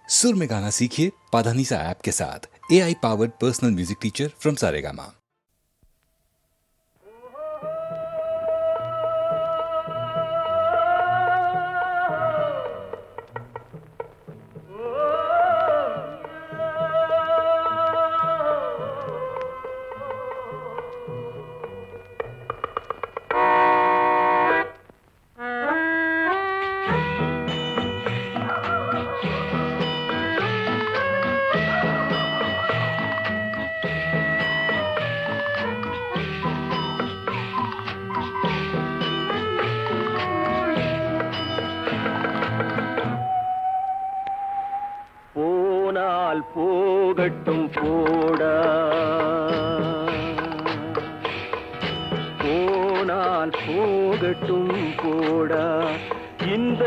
सुर में गाना सीखिए पाधानीसा ऐप के साथ। AI powered personal music teacher from Saregama. போகட்டும் போடா போனால் போகட்டும் போடா இந்த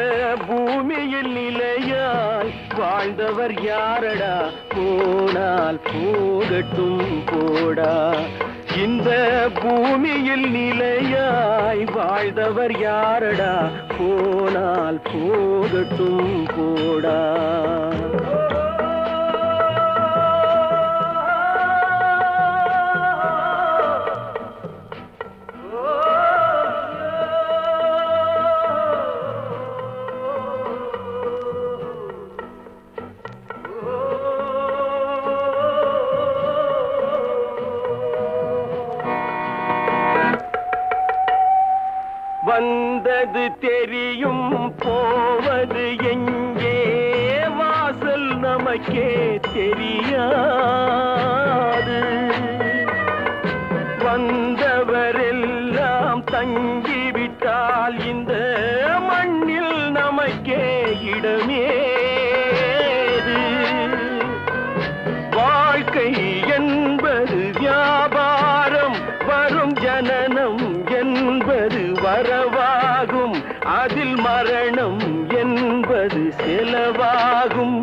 பூமியில் நிலையாய் வாழ்ந்தவர் யாரடா போனால் போகட்டும் போடா இந்த பூமியில் நிலையாய் வாழ்ந்தவர் யாரடா போனால் போகட்டும் போடா வந்தது தெரியும் போவது எங்கே வாசல் நமக்கே தெரியாது வந்தவரெல்லாம் தங்கிவிட்டால் இந்த மண்ணில் நமக்கே இடமேது வாழ்க்கை என்பது வியாபாரம் வரும் ஜனனம் என்பது வரவாகும் அதில் மரணம் என்பது செலவாகும்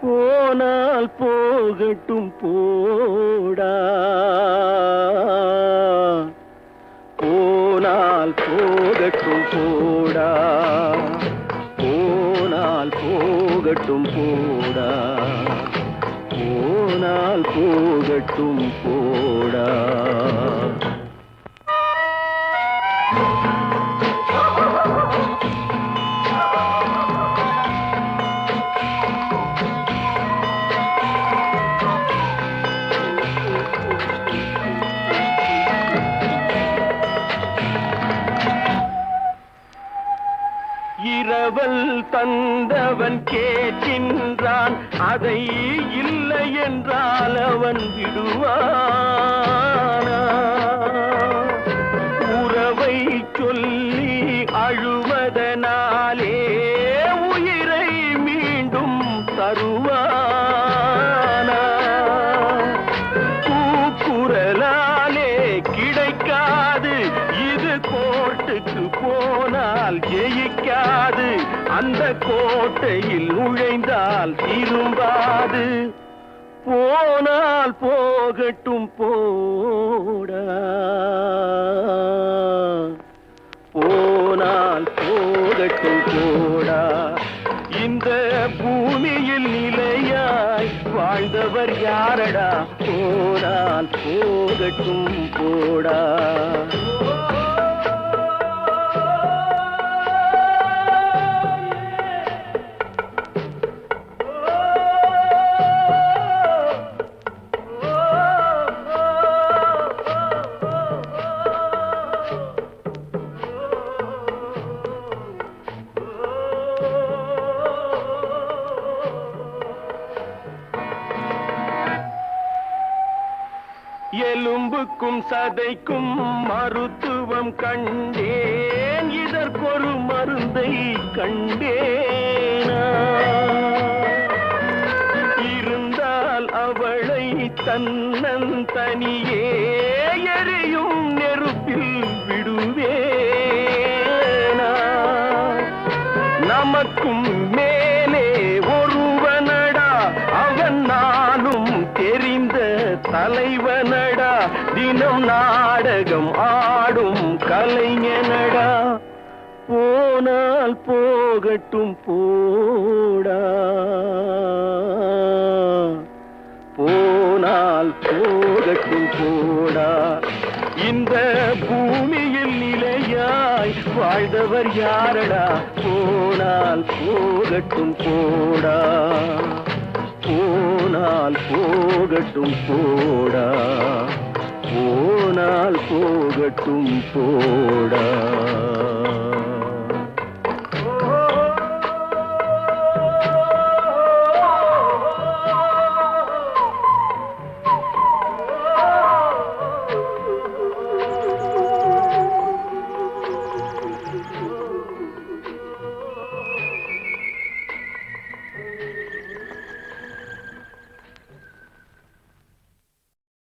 போனால் போகட்டும் போடா போனால் போகட்டும் போடா போனால் போகட்டும் போடா போனால் போகட்டும் போடா இரவல் தந்தவன் கேட்கின்றான் அதை இல்லை என்றால் அவன் விடுவானா உறவை சொல்லி அழுவதனாலே உயிரை மீண்டும் தருவானா கூக்குரலாலே கிடைக்காது இது கோர்ட்டுக்கு போனால் ஜெயிக்காது அந்த கோட்டையில் நுழைந்தால் திரும்பாது போனால் போகட்டும் போடா போனால் போகட்டும் போடா இந்த பூமியில் நிலையாய் வாழ்ந்தவர் யாரடா போனால் போகட்டும் போடா எலும்புக்கும் சதைக்கும் மருத்துவம் கண்டேன் இதற்கொரு மருந்தை கண்டேனா இருந்தால் அவளை தன்னந்தனியே எரியும் நெருப்பில் விடுவேனா நமக்கும் மேலே ஒருவனடா அவன் நானும் தெரிந்த தலைவனடா தினம் நாடகம் ஆடும் கலைஞனடா போனால் போகட்டும் போடா போனால் போகட்டும் போடா. இந்த பூமியில் நிலையாய் வாழ்ந்தவர் யாரடா? போனால் போகட்டும் போடா, போனால் போகட்டும் போடா, போனால் போகட்டும் போடா.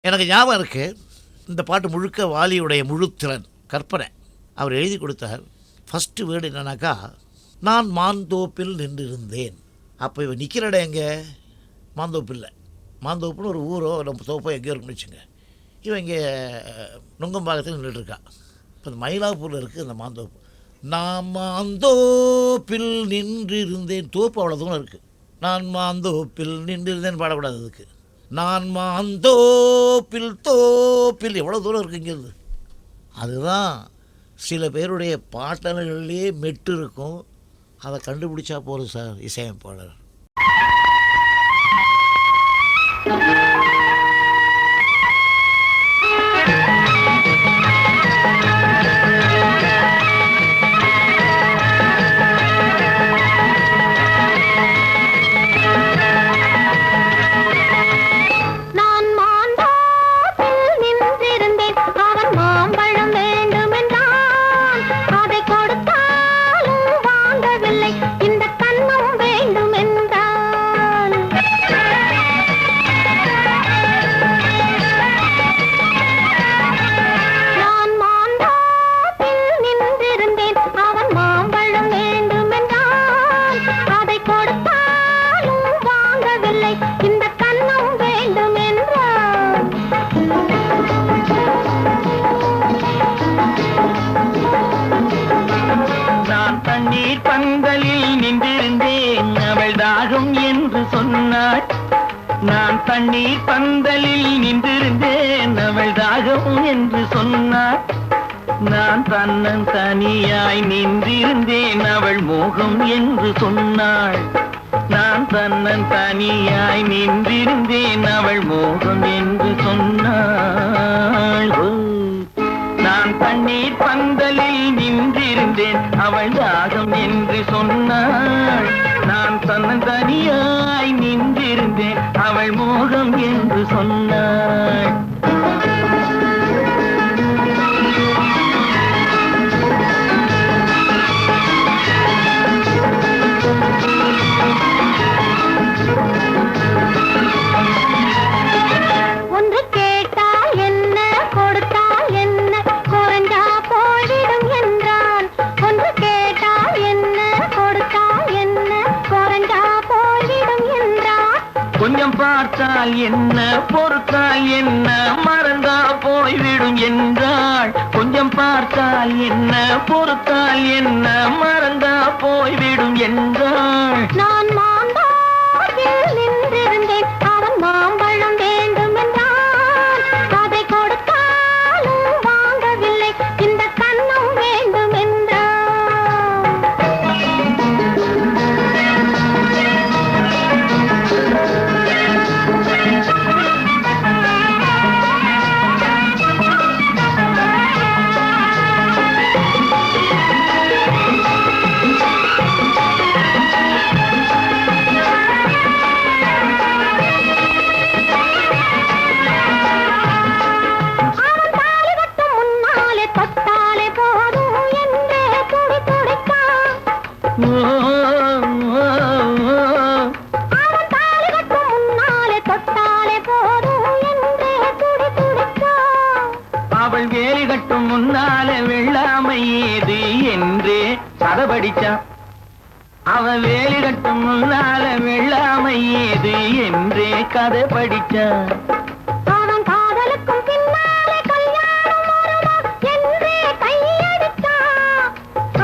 எனக்கு ஞாபகம் இருக்குது, இந்த பாட்டு முழுக்க வாலியுடைய முழுத்திறன் கற்பனை. அவர் எழுதி கொடுத்தார். ஃபஸ்ட்டு வேர்டு என்னன்னாக்கா, நான் மாந்தோப்பில் நின்றிருந்தேன். அப்போ இவன் நிற்கிற இடம் எங்கே? மாந்தோப்பில். மாந்தோப்புன்னு ஒரு ஊரோ நம்ம தோப்போ எங்கேயோ இருக்குன்னு வச்சுங்க. இவன் இங்கே நுங்கம்பாக்கத்தில் நின்றுட்டுருக்கா. இப்போ இந்த மயிலாப்பூரில் இருக்குது இந்த மாந்தோப்பு. நான் மாந்தோப்பில் நின்றிருந்தேன். தோப்பு அவ்வளோ தூரம் இருக்குது. நான் மாந்தோப்பில் நின்றிருந்தேன் பாடக்கூடாது. அதுக்கு நான் மாந்தோப்பில் தோப்பில் எவ்வளோ தூரம் இருக்குங்கிறது. அதுதான் சில பேருடைய பாட்டல்கள்லேயே மெட்டு இருக்கும். அதை கண்டுபிடிச்சா போதும் சார் இசையமைப்பாளர். நான் தண்ணீர் பந்தலில் நின்றிருந்தேன், அவள் தாகம் என்று சொன்னார். நான் தன்னன் தனியாய் நின்றிருந்தேன், அவள் மோகம் என்று சொன்னாள். நான் தன்னன் தனியாய் நின்றிருந்தேன், அவள் மோகம் என்று சொன்னாள். நான் தண்ணீர் பந்தலில் நின்றிருந்தேன், அவள் தாகம் என்று சொன்னாள். நான் தன்னன் தனியாய் நின்றிருந்தேன், அவள் மோகம் என்று சொன்னாள். ஒன்று கேட்டால் என்ன, கொடுத்தால் என்ன, குறைஞ்சா போய்விடும் என்றான். ஒன்று கேட்டால் என்ன, கொடுத்தால் என்ன, குறைஞ்சா போய்விடும் என்றான். கொஞ்சம் பார்த்தால் என்ன, பொறுத்தால் என்ன, மறந்தா போய்விடும் என்றாள். கொஞ்சம் பார்த்தால் என்ன, பொறுத்தால் என்ன, மறந்தா போய்விடும் என்றாள். நான் மாந்தோப்பில் நின்றிருந்தேன், அவன் மாம்பழம் வேண்டும் என்றான். அதை கொடுத்தாலும் வாங்கவில்லை, இந்த கன்னம் வேண்டும் என்றான். அவள் வேலி கட்டும் முன்னாலே வெள்ளாமை ஏது என்றே கதை படிச்சான். அவன் வேலி கட்டும் முன்னால வெள்ளாமை ஏது என்றே கதை படிச்சான். அவன் காதலுக்கும் பின்னாலே கல்யாணம் வருமா என்றே கையடிச்சான்.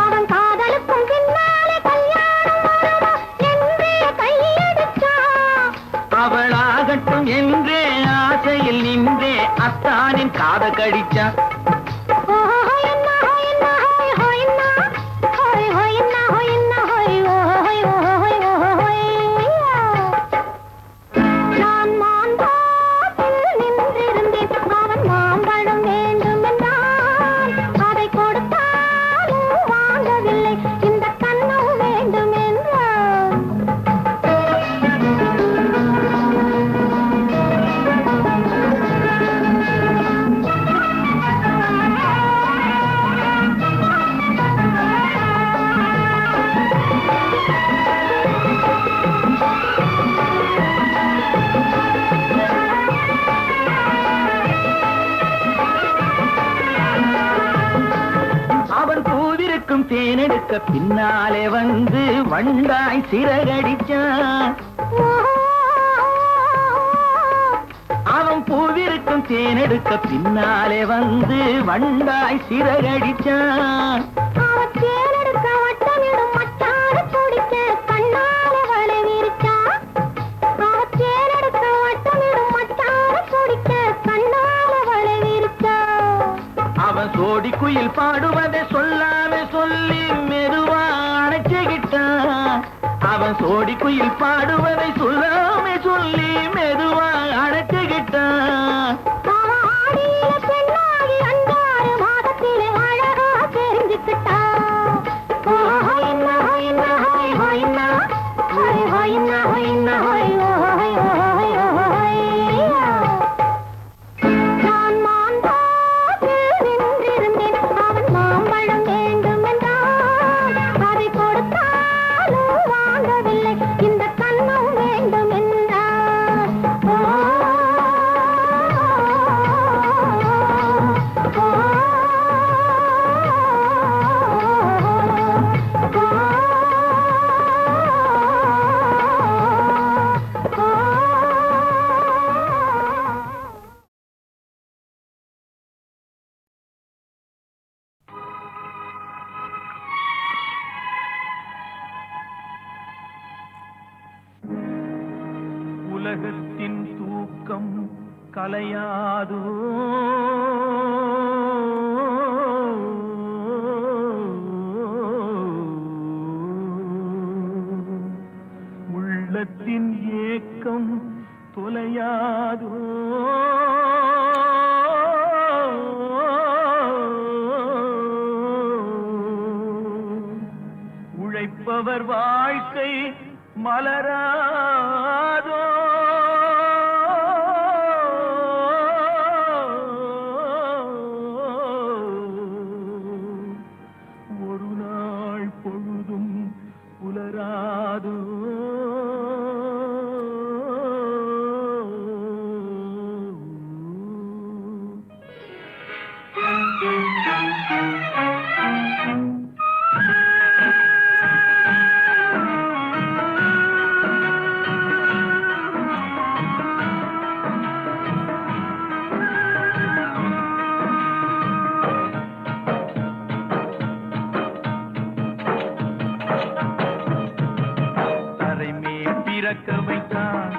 அவன் காதலுக்கும் பின்னாலே கல்யாணம் வருமா என்றே கையடிச்சான். அவளாகட்டும் என்றே ஆசை அத்தானின் காத கடிச்சா. தேனெடுக்க பின்னாலே வந்து வண்டாய் சிறகடிச்சான். அவன் பூவிருக்கும் தேனெடுக்க பின்னாலே வந்து வண்டாய் சிறகடிச்சான். அவன் சோடி குயில் பாடுவதை சொல்லாம சொல்லி மெதுவா அணைச்சுக்கிட்டான். அவன் சோடி குயில் பாடுவதை சொல்லாம சொல்லி மெதுவா அணைச்சுக்கிட்டான். உலகத்தின் தூக்கம் கலையாதோ, உள்ளத்தின் ஏக்கம் தொலையாதோ. உழைப்பவர் வாழ்க்கை மலராதோ. ஒரு நாள் பொழுதும் புலராதோ. பிறக்க வைத்தான்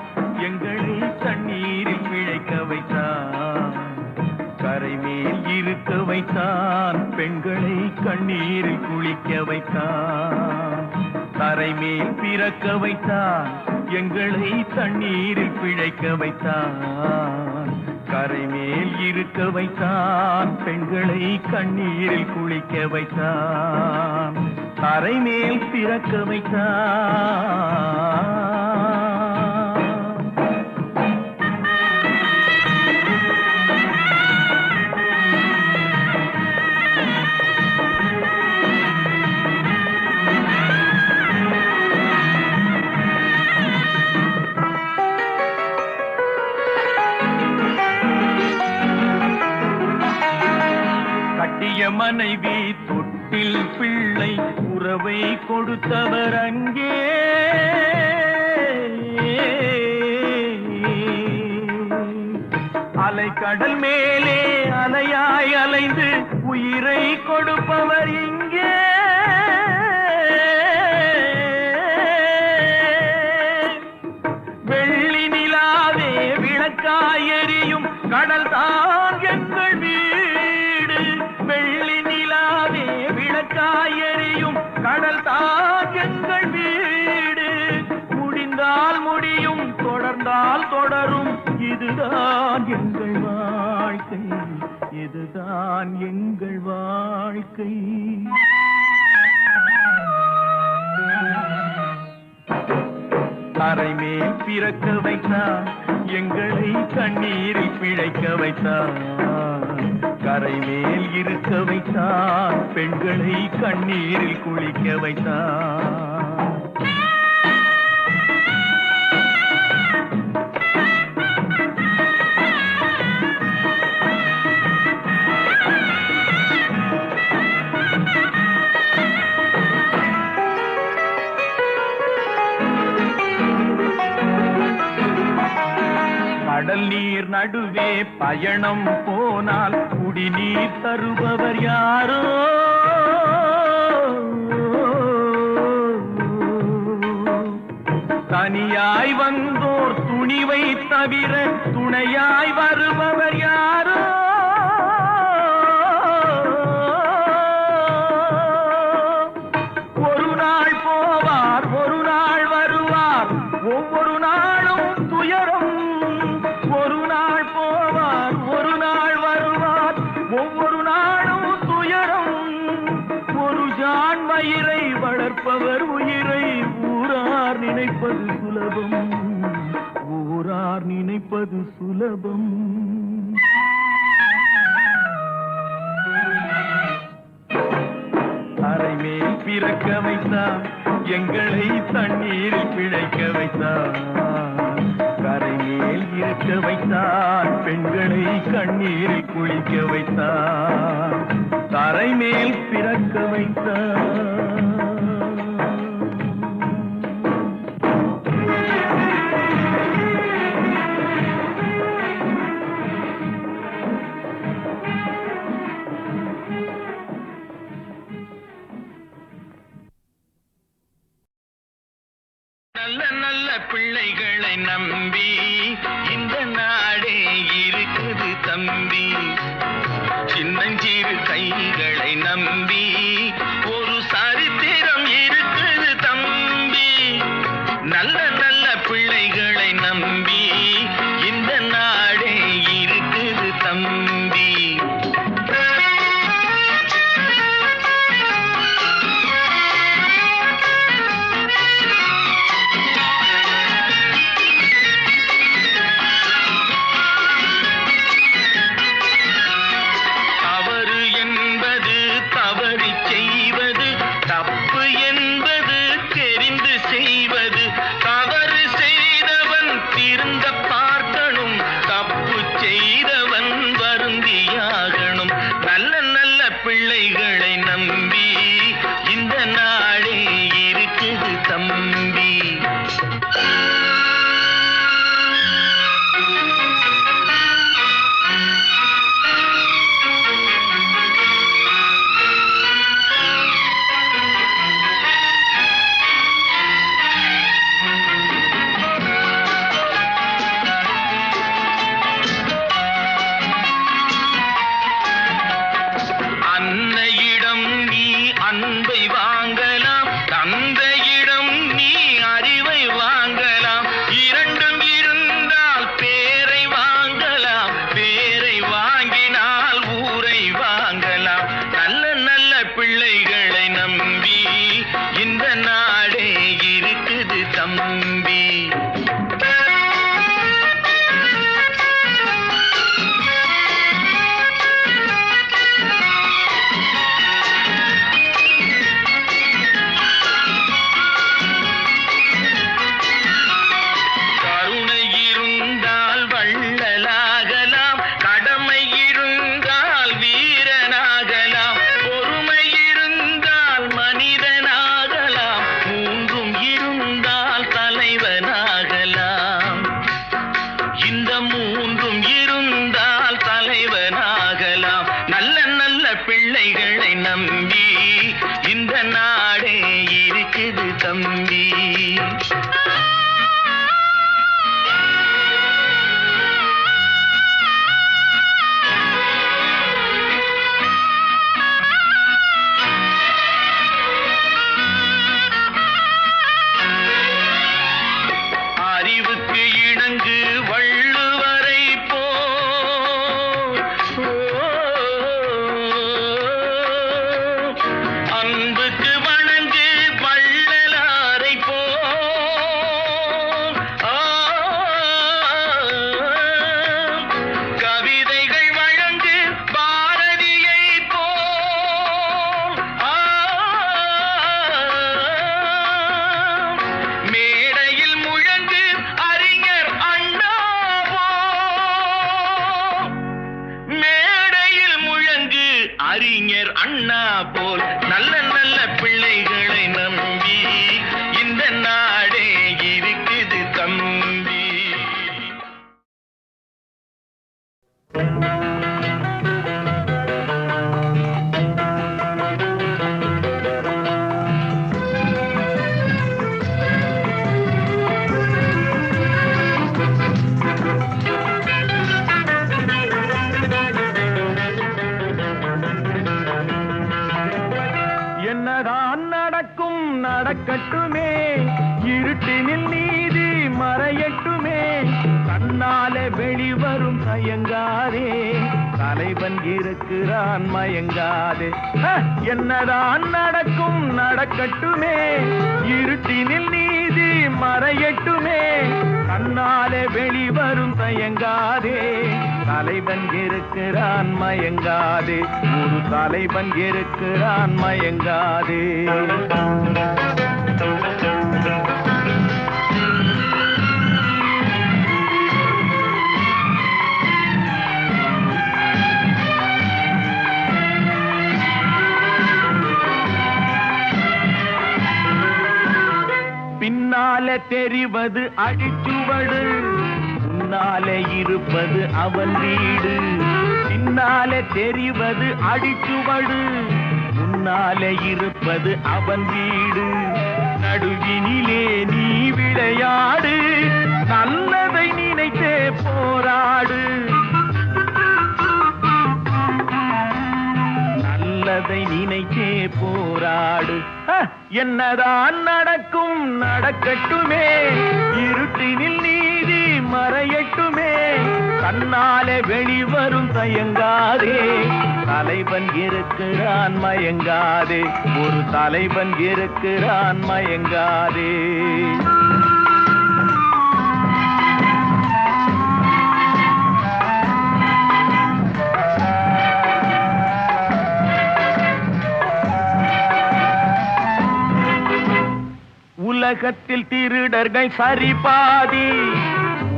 எங்களை தண்ணீரில் பிழைக்க வைத்தான். கரை மேல் இருக்க வைத்தான் பெண்களை கண்ணீரில் குளிக்க வைத்தான். தரை மேல் பிறக்க வைத்தான் எங்களை தண்ணீரில் பிழைக்க வைத்தான். கரை மேல் இருக்க வைத்தான் பெண்களை கண்ணீரில் குளிக்க வைத்தான். தரை மேல் பிறக்க வைத்தான். மனைவி தொட்டில் பிள்ளை உறவை கொடுத்தவர் அங்கே. அலைக்கடல் மேலே அலையாய் அலைந்து உயிரை கொடுப்பவர் இங்கே. வெள்ளி நிலாவே விளக்காய் எரியும் கடல் தான் தொடர்ந்தால் தொடரும். இதுதான் எங்கள் வாழ்க்கை, இதுதான் எங்கள் வாழ்க்கை. கரைமேல் பிறக்க வைத்தான், எங்களை கண்ணீரில் பிழைக்க வைத்தான். கரைமேல் இருக்க வைத்தான், பெண்களை கண்ணீரில் குளிக்க வைத்தான். கடல் நீர் நடுவே பயணம் போனால் குடிநீர் தருபவர் யாரோ? தனியாய் வந்தோர் துணிவை தவிர துணையாய் வருபவர் யாரோ? ஒரு நாள் போவார், ஒரு நாள் வருவார், ஒவ்வொரு நாளும் துயரம். ஒரு நாள் போவார், ஒரு நாள் வருவார், ஒவ்வொரு நாளும் துயரம். ஒரு ஜான் மயிரை வளர்ப்பவர் உயிரை ஊரார் நினைப்பது சுலபம், ஊரார் நினைப்பது சுலபம். அரைமேல் பிறக்க வைத்தார், எங்களை தண்ணீரில் பிழைக்க வைத்தார். கரைமேல் இருக்க வைத்தார், பெண்களை கண்ணீரில் குளிக்க வைத்தார். கரைமேல் பிறக்க வைத்தார். நல்ல நல்ல பிள்ளைகளை நம்பி இந்த நாடே இருக்குது தம்பி. சின்னஞ்சிறு கைகளை நம்பி ஒரு சரித்திரம் இருக்குது தம்பி. நல்ல நல்ல பிள்ளைகளை நம்பி இந்த நாடே இருக்குது தம்பி. மறையட்டுமே தன்னாலே வெளிவரும் தயங்காதே தலைவன் இருக்கிறான் மயங்காதே என்னதான் நடக்கும் நடக்கட்டுமே இருட்டினில் நீதி மறையட்டுமே தன்னாலே வெளிவரும் தயங்காதே தலைவன் இருக்கிறான் மயங்காதே ஒரு தலைவன் இருக்கிறான் மயங்காதே பின்னாலே தெரிவது அடிச்சுவடு முன்னாலே இருப்பது அவன் வீடு பின்னாலே தெரிவது அடிச்சுவடு முன்னாலே இருப்பது அவன் வீடு நடுவினிலே நீ விளையாடு நல்லதை நினைத்தே போராடு நல்லதை நினைத்தே போராடு என்னதான் நடக்கும் நடக்கட்டுமே இருட்டினில் நீதி மறையட்டுமே தன்னாலே வெளிவரும் தயங்காதே தலைவன் இருக்கிறான் மயங்காதே ஒரு தலைவன் இருக்கிறான் மயங்காதே உலகத்தில் திருடர்கள் சரி பாதி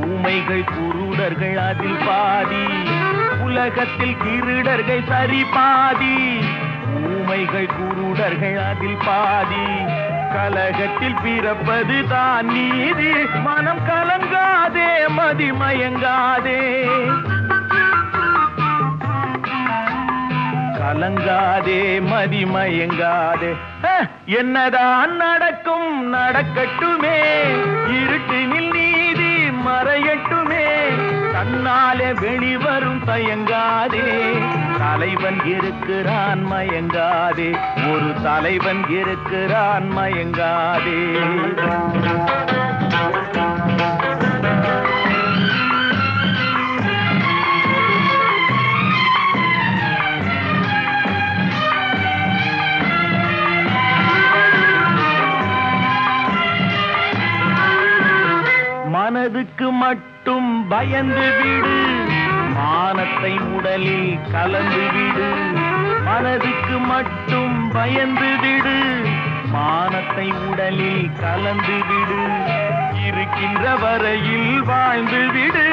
ஊமைகள் குருடர்கள் அதில் பாதி உலகத்தில் திருடர்கள் சரி பாதி ஊமைகள் குருடர்கள் அதில் பாதி கலகத்தில் பிறப்பது தான் நீதி மனம் கலங்காதே மதிமயங்காதே கலங்காதே மதிமயங்காதே என்னதான் நடக்கும் நடக்கட்டுமே இருட்டினில் நீதி மறையட்டுமே தன்னாலே வெளிவரும் தயங்காதே தலைவன் இருக்கிறான் மயங்காதே ஒரு தலைவன் இருக்கிறான் மயங்காதே மனதுக்கு மட்டும் பயந்து விடு மானத்தை உடலில் கலந்து விடு மனதுக்கு மட்டும் பயந்து விடு மானத்தை உடலில் கலந்து விடு இருக்கின்ற வரையில் வாழ்ந்து விடு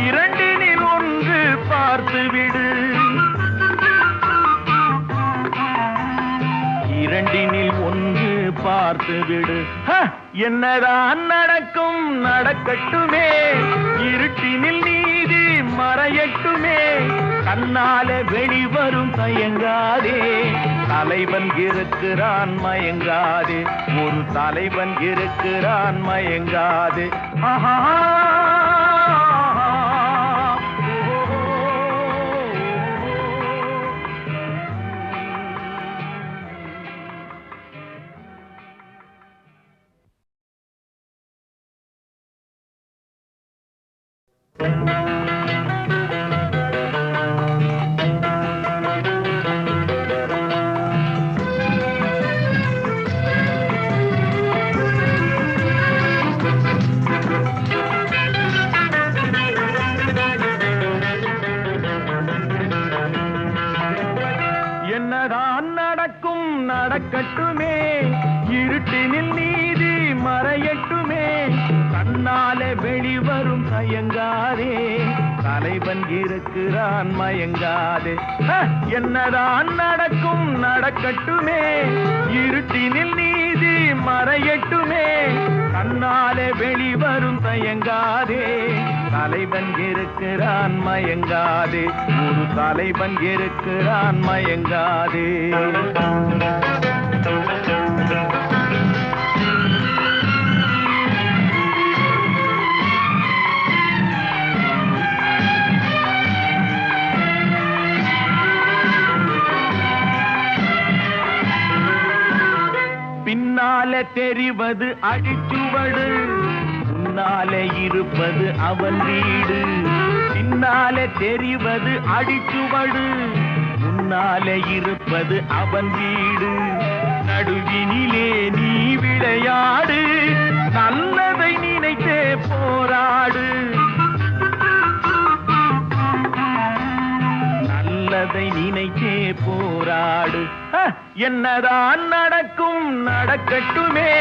இரண்டினில் ஒன்று பார்த்து விடு இரண்டினில் ஒன்று பார்த்து விடு என்னதான் நடக்கும் நடக்கட்டுமே இருட்டினில் நீதி மறையட்டுமே தன்னாலே வெளிவரும் தயங்காதே தலைவன் இருக்கிறான் மயங்காதே ஒரு தலைவன் இருக்கிறான் மயங்காதே ஆஹா என்னதான் நடக்கும் நடக்கட்டுமே இருட்டினில் நீதி மறையட்டுமே தன்னாலே வெளிவரும் தயங்காதே தலைவன் இருக்கிறான் மயங்காதே என்னதான் நடக்கும் நடக்கட்டுமே இருட்டினில் நீதி மறையட்டுமே தன்னாலே வெளிவரும் தயங்காதே தலைவன் இருக்கிறான் மயங்காதே ஒரு தலைவன் இருக்கிறான் மயங்காதே பின்னாலே தெரிவது அடிச்சுவடு முன்னாலே இருப்பது அவன் வீடு, பின்னாலே தெரிவது அடிச்சுவடு. முன்னாலே இருப்பது அவன் வீடு, நடுவினிலே நீ விளையாடு, நல்லதை நினைத்தே போராடு. நல்லதை நினைத்தே போராடு. என்னதான் நடக்கும் நடக்கட்டுமே,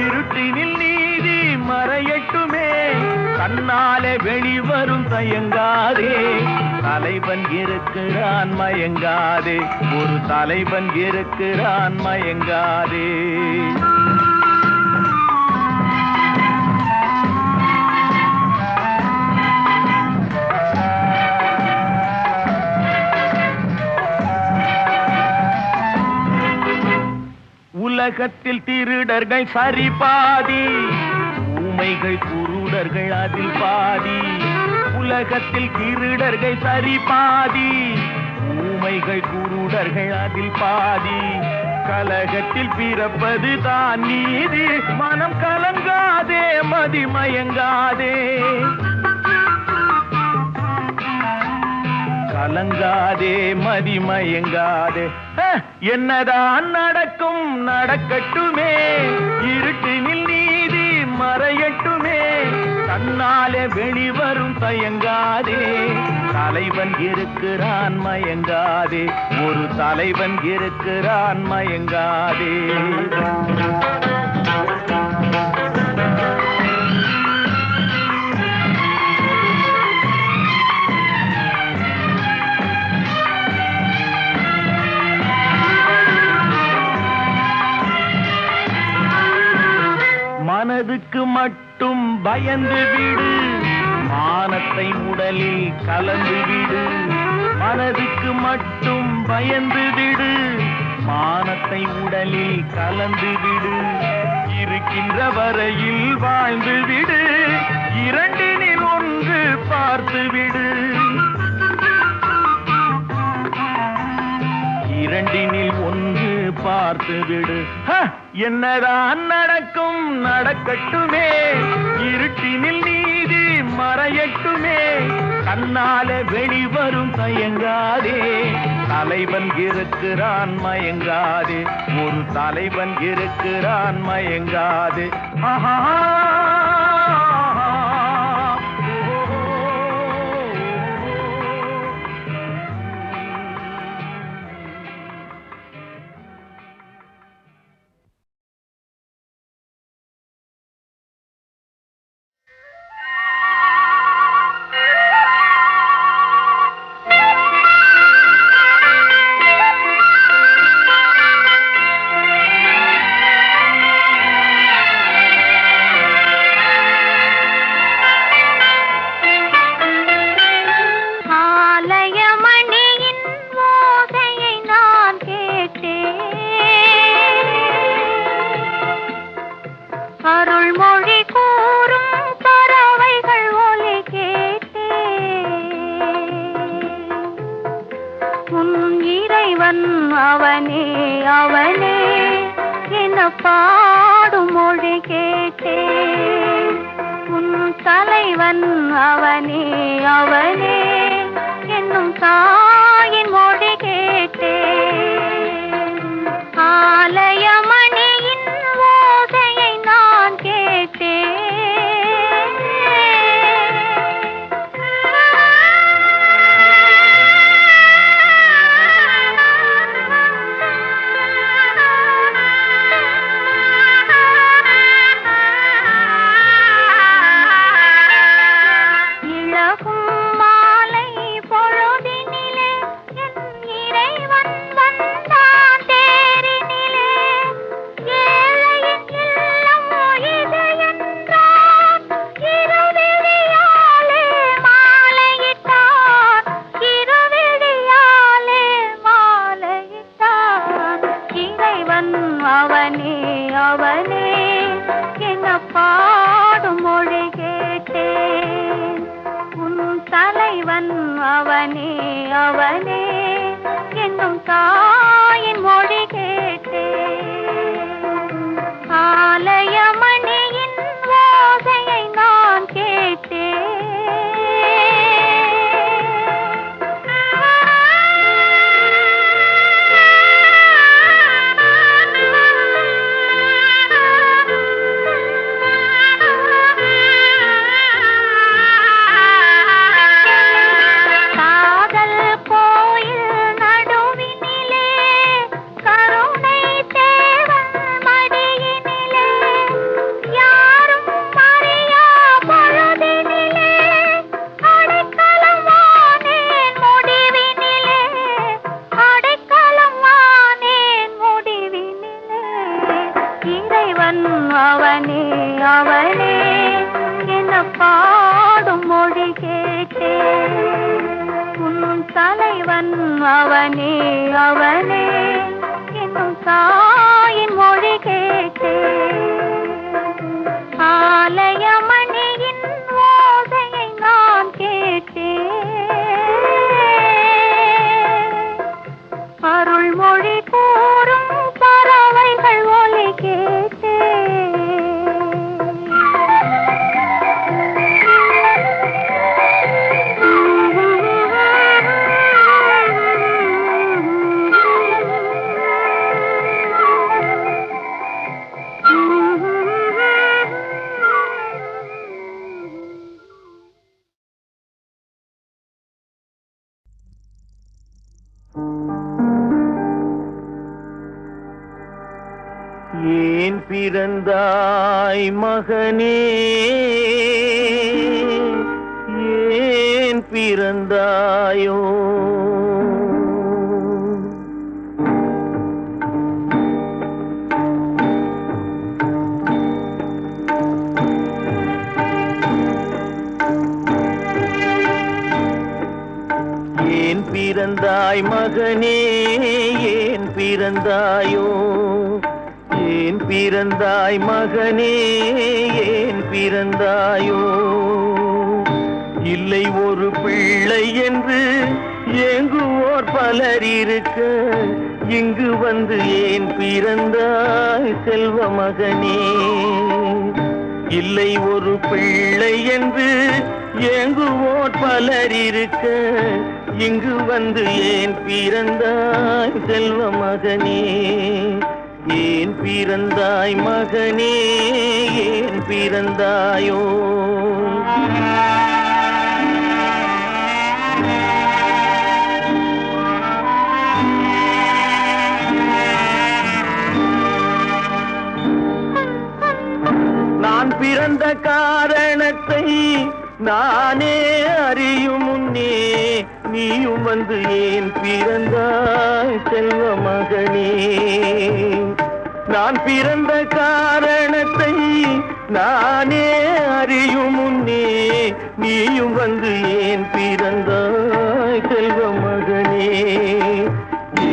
இருட்டினில் நீதி மறையட்டுமே, தன்னாலே வெளிவரும் தயங்காதே, தலைவன் இருக்கிறான் மயங்காதே, ஒரு தலைவன் இருக்கிறான் மயங்காதே. உலகத்தில் திருடர்கள் சரி பாதி, ஊமைகள் குருடர்கள் அதில் பாதி. உலகத்தில் திருடர்கள் சரி பாதி, ஊமைகள் குருடர்கள் அதில் பாதி. கலகத்தில் பிறப்பது தான் நீதி, மனம் கலங்காதே மதிமயங்காதே. கலங்காதே மதிமயங்காதே. என்னதான் நடக்கும் நடக்கட்டுமே, இருட்டினில் நீதி மறையட்டுமே, தன்னாலே வெளிவரும் தயங்காதே, தலைவன் இருக்கிறான் மயங்காதே, ஒரு தலைவன் இருக்கிறான் மயங்காதே. மனதுக்கு மட்டும் பயந்து விடு, மானத்தை உடலில் கலந்து விடு. மனதுக்கு மட்டும் பயந்து விடு, மானத்தை உடலில் கலந்து விடு. இருக்கின்ற வரையில் வாழ்ந்து விடு, இரண்டினில் ஒன்று பார்த்து விடு. இரண்டினில் ஒன்று பார்த்து விடு. என்னதான் நடக்கும் நடக்கட்டுமே, இருட்டினில் நீதி மறையட்டுமே, தன்னாலே வெளிவரும் தயங்காதே, தலைவன் இருக்கிறான் மயங்காதே, ஒரு தலைவன் இருக்கிறான் மயங்காதே. ஆஹா அவனே அவனே என பாடும் மொழி கேட்டேன். உன் தலைவன் அவனே அவனே என்னும் தாயின் மொழி கேட்டேன். ஆலயமணியின் ஓசையை நான் கேட்டேன். அவனே அவனே என்ன பாடும் மொழி கேட்டேன். உன் தலைவன் அவனே அவனே என்னும் தாயின் மொழி கேட்டேன். ஆலயமணியின் ஓசையை ஏன் பிறந்தாய் மகனே, ஏன் பிறந்தாயோ? ஏன் பிறந்தாய் மகனே, ஏன் பிறந்தாயோ? ஏன் பிறந்தாய் மகனே, ஏன் பிறந்தாயோ? இல்லை ஒரு பிள்ளை என்று ஏங்குவோர் பலர் இருக்க, இங்கு வந்து ஏன் பிறந்தாய் செல்வ மகனே? இல்லை ஒரு பிள்ளை என்று ஏங்குவோர் பலர் இருக்க, இங்கு வந்து ஏன் பிறந்தாய் செல்வ மகனே? ஏன் பிறந்தாய் மகனே, ஏன் பிறந்தாயோ? நான் பிறந்த காரணத்தை நானே அறியும் முன்னே, நீயும் வந்து ஏன் பிறந்தாய் செல்வ மகனே? நான் பிறந்த காரணத்தை நானே அறியும் முன்னே, நீயும் வந்து ஏன் பிறந்தாய் செல்வ மகனே?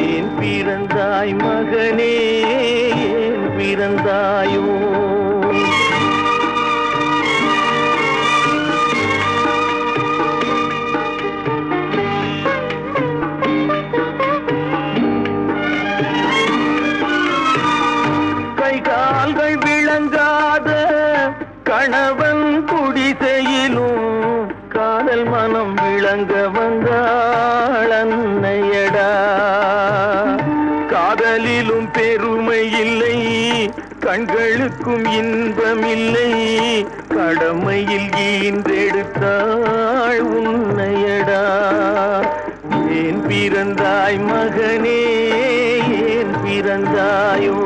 ஏன் பிறந்தாய் மகனே, ஏன் பிறந்தாயோ? கால்கள் விளங்காத கணவன் குடிசையிலும் காதல் மனம் விளங்க வந்தாள் அன்னையடா. காதலிலும் பெருமை இல்லை, கண்களுக்கும் இன்பமில்லை, கடமையில் ஈன்றெடுத்தாள் உன்னையடா. ஏன் பிறந்தாய் மகனே, ஏன் பிறந்தாயோ?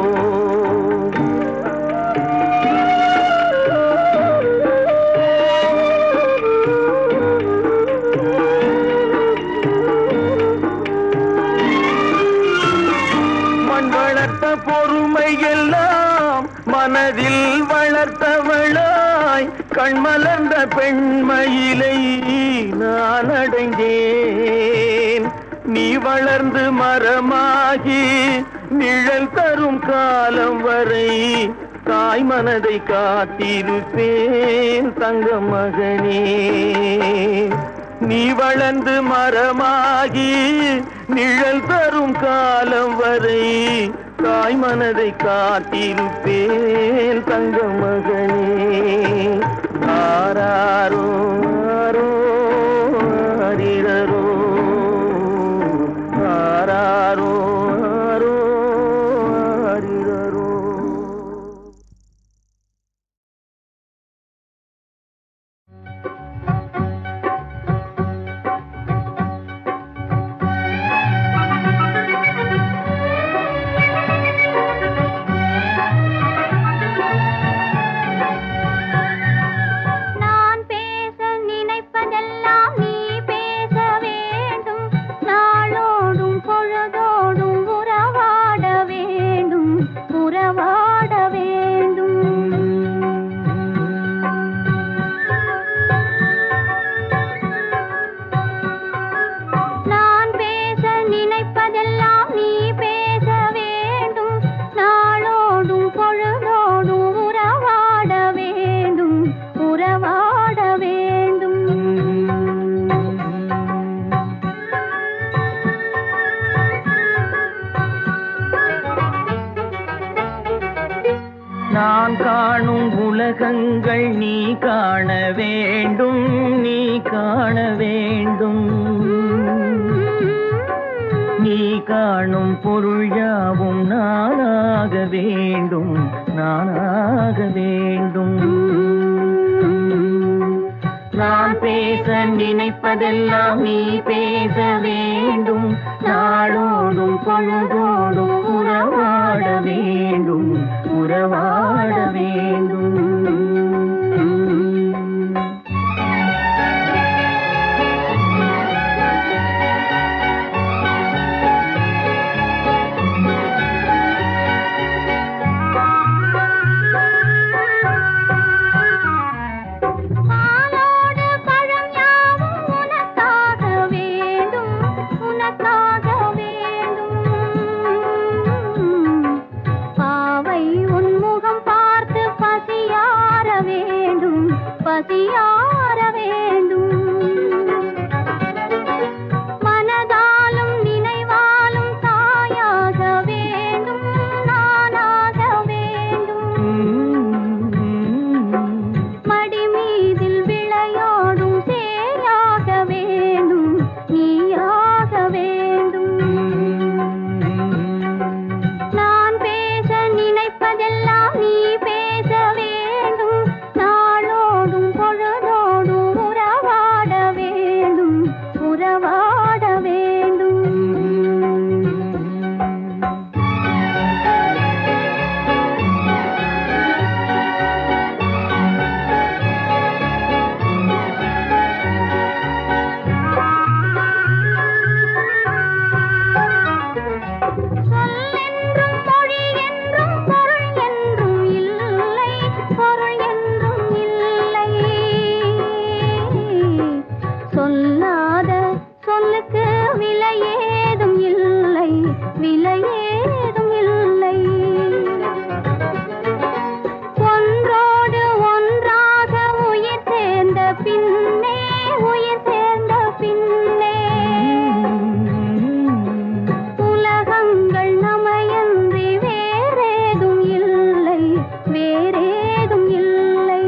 பொறுமை எல்லாம் மனதில் வளர்த்தவளாய், கண்மலர்ந்த பெண்மயிலை நான் அடைந்தேன். நீ வளர்ந்து மரமாகி நிழல் தரும் காலம் வரை தாய் மனதை காத்திருப்பேன் தங்க மகனே. நீ வளர்ந்து மரமாகி நிழல் தரும் காலம் வரை தாய் மனதை காத்திருப்பேன் தங்க மகனே. ஆராரோ ஆரோ ஆரிரரோ, ஆராரோ ஆரோ ஆரிரரோ. நான் காணும் உலகங்கள் நீ காண வேண்டும், நீ காண வேண்டும். நீ காணும் பொருள் யாவும் நானாக வேண்டும், நானாக வேண்டும். நான் பேச நினைப்பதெல்லாம் நீ பேச வேண்டும், நாளோடும் பொழுதோடும் உறவாட வேண்டும், உறவாட வேண்டும். பசியார வேண்டும். மனதாலும் நினைவாலும் தாயாக வேண்டும், நானாக வேண்டும். மடி மீதில் விளையாடும் சேயாக வேண்டும், நீயாக வேண்டும். நான் பேச நினைப்பதெல்லாம் நீ பேச வேண்டும். நாளோடும் பொழுதோடும் உறவாட வேண்டும், உறவாட வேண்டும். சொல்லென்றும் மொழி என்றும் பொருள் என்றும் இல்லை, பொருள் என்றும் இல்லை. சொல்லாத சொல்லுக்கு விலை ஏதும் இல்லை, விலை ஏதும் இல்லை. ஒன்றோடு ஒன்றாக உயிர் சேர்ந்த பின்னே, உயிர் சேர்ந்த பின்னே உலகங்கள் நமையன்றி வேறேதும் இல்லை, வேறேதும் இல்லை.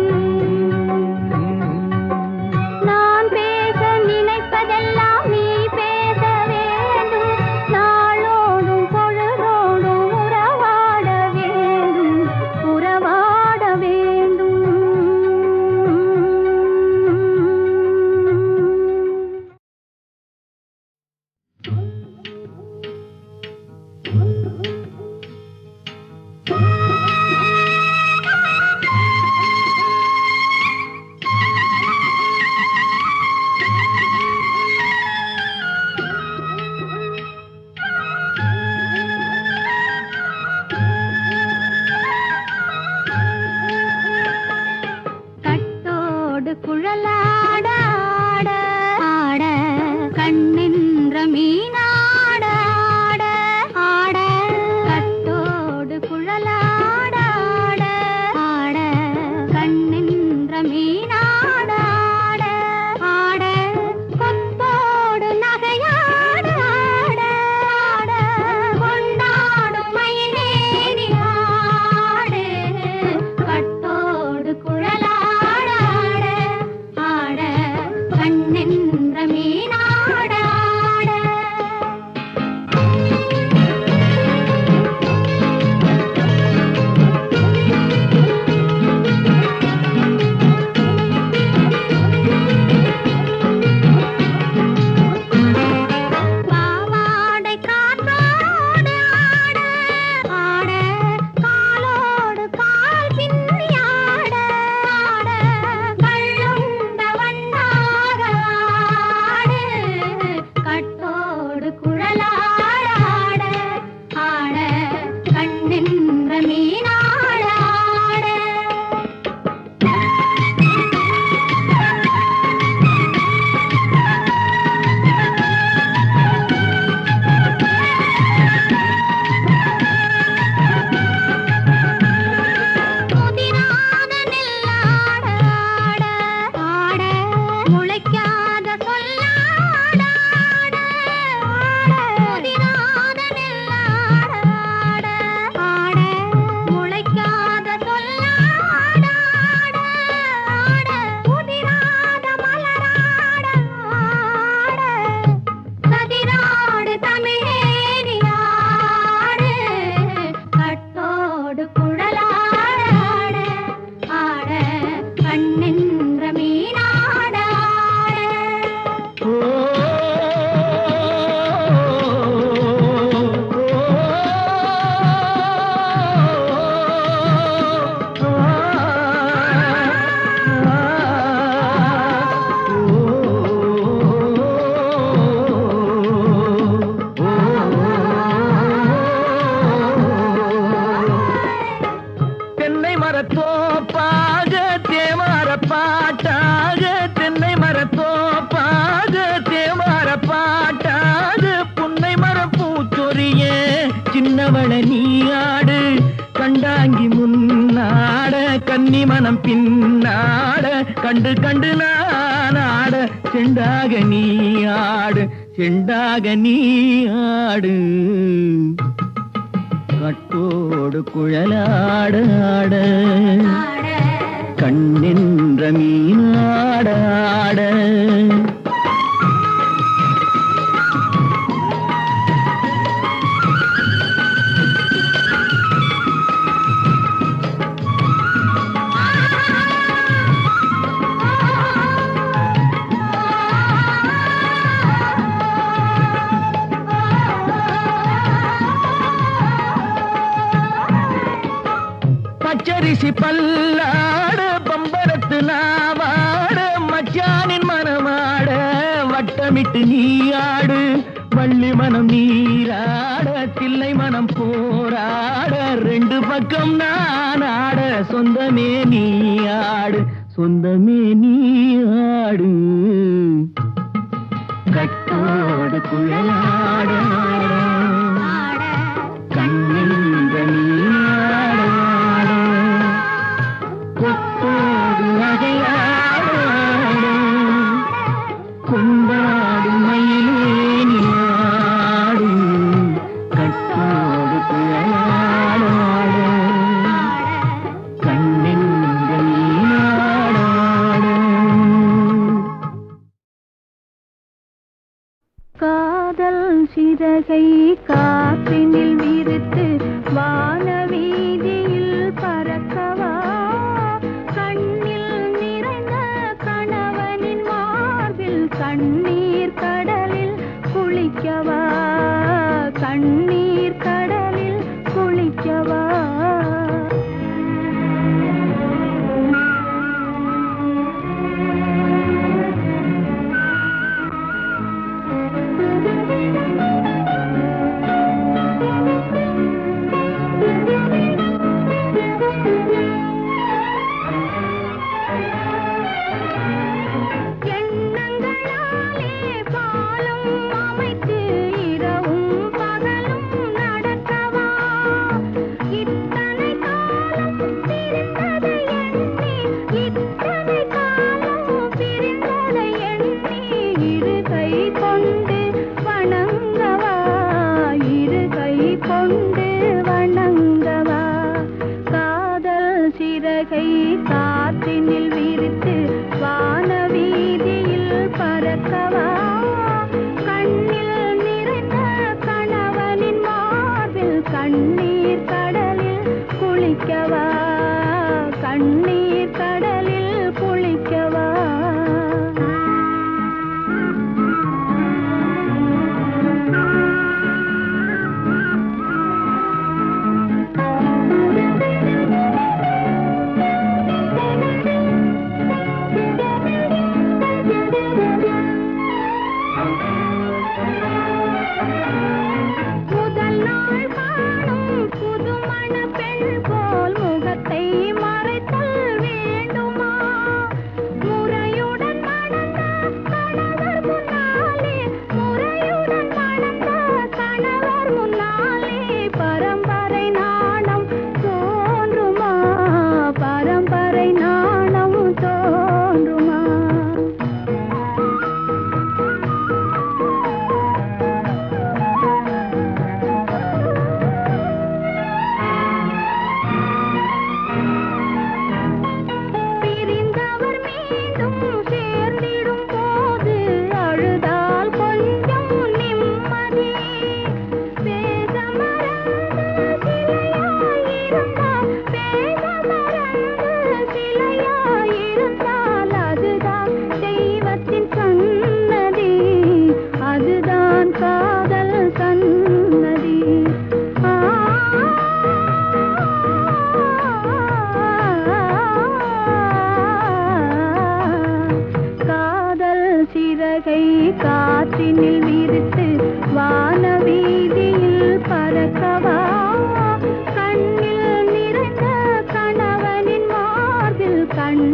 நான் பேச நினைப்பதெல்லாம் நீ பேச வேண்டும். நாளோடும் பொழுதோடும் உறவாட வேண்டும், உறவாட வேண்டும். கட்டோடு குழலாட ஆட ஆட, கண்ணென்ற மீனாட ஆட ஆட. கட்டோடு குழலாட ஆட ஆட, கண்ணென்ற மீனாட ஆட ஆட. கொத்தோடு நகையாட ஆட ஆட, கொண்டாடும் மயிலேறி ஆடு. கட்டோடு குழலாட ஆட ஆட, கண்ணென்ற மீனாட பின்னாட கண்டு கண்டு நான் ஆட செண்டாக நீ ஆடு செண்டாக நீ ஆடு கட்டோடு குழலாட ஆட கண்ணென்ற மீனாட ஆட பச்சரிசி பல்லாட பம்பரத்து நாவாட மச்சானின் மனமாட வட்டமிட்டு நீயாடு வள்ளி மனம் நீராட தில்லை மனம் போராட ரெண்டு பக்கம் நான் ஆட சொந்தமே நீயாடு சொந்தமே நீயாடு கட்டோடு குழலாட கண்ணின்ற நீயாட கொத்தோடு நகையாட கொண்டாடு மயிலேனியாடு கட்டோடு குழலாட கண்ணின்ற நீயாட காதல் சிறகை காற்றினில் விரித்து வானவீதியில் பறக்கவா கண்ணில் நிறைந்த கணவனின் மார்பில் கண்ணீர் கடலில் குளிக்கவா கண்ணீர் கடலில் குளிக்கவா காற்றினில் விரித்து வானவீதியில் பறக்கவா கண்ணில் நிறைந்த கணவனின் மார்பில் கண்ணீர் கடலில் குளிக்கவா கண்ணீர் கடலில் குளிக்கவா காற்றினில் விரித்து வானவீதியில் பறக்கவா கண்ணில் நிறைந்த கணவனின் மார்பில் கண்